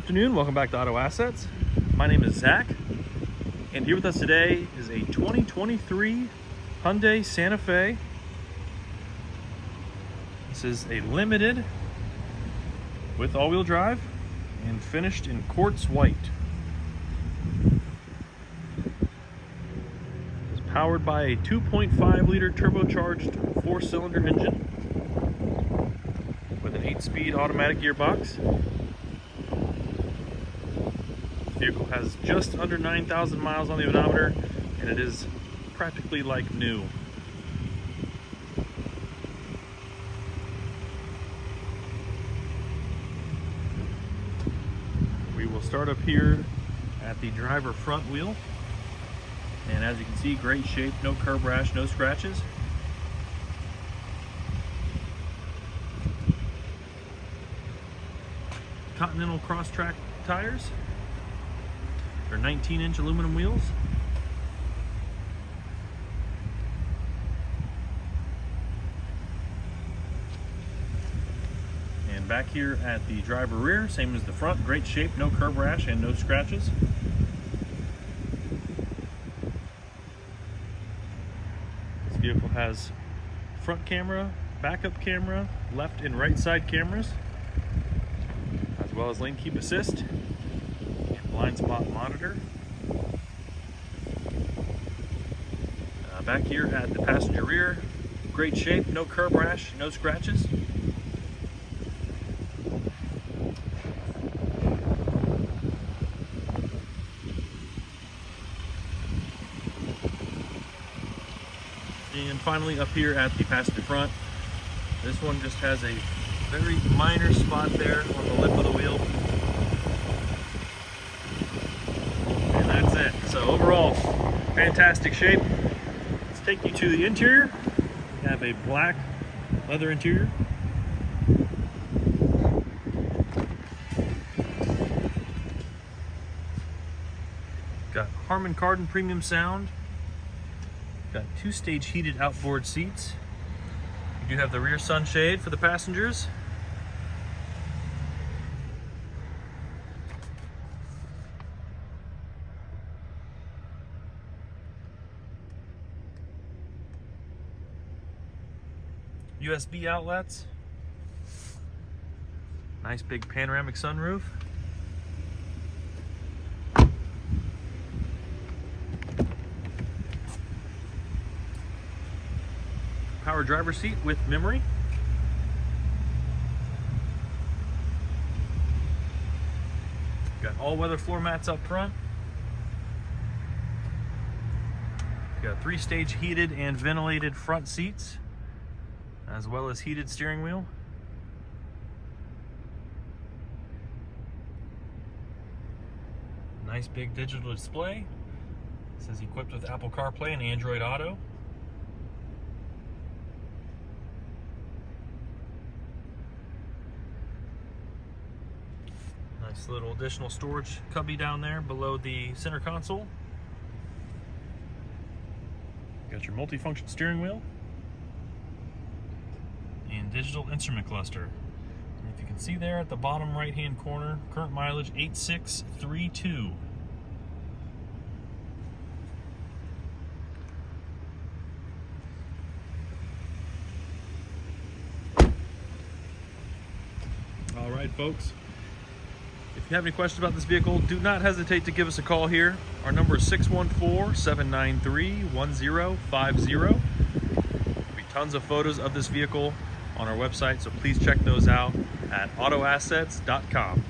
afternoon, welcome back to Auto Assets. My name is Zach, and here with us today is a 2023 Hyundai Santa Fe. This is a limited with all-wheel drive and finished in quartz white. It's powered by a 2.5 liter turbocharged 4-cylinder engine with an 8-speed automatic gearbox. The vehicle has just under 9,000 miles on the odometer, and it is practically like new. We will start up here at the driver front wheel, and as you can see, great shape, no curb rash, no scratches. Continental cross-track tires. They're 19-inch aluminum wheels. And back here at the driver rear, same as the front, great shape, no curb rash and no scratches. This vehicle has front camera, backup camera, left and right side cameras, as well as lane keep assist. Blind spot monitor. Back here at the passenger rear, great shape, no curb rash, no scratches. And finally up here at the passenger front, this one just has a very minor spot there on the lip of the wheel. So overall, fantastic shape. Let's take you to the interior. We have a black leather interior. Got Harmon Kardon premium sound. Got 2-stage heated outboard seats. You do have the rear sunshade for the passengers. USB outlets, nice big panoramic sunroof, power driver seat with memory, got all-weather floor mats up front, got 3-stage heated and ventilated front seats, as well as heated steering wheel. Nice big digital display. It says equipped with Apple CarPlay and Android Auto. Nice little additional storage cubby down there below the center console. Got your multifunction steering wheel and digital instrument cluster. And if you can see there at the bottom right hand corner, current mileage 8632. All right, folks, if you have any questions about this vehicle, do not hesitate to give us a call here. Our number is 614-793-1050. There'll be tons of photos of this vehicle on our website, so please check those out at autoassets.com.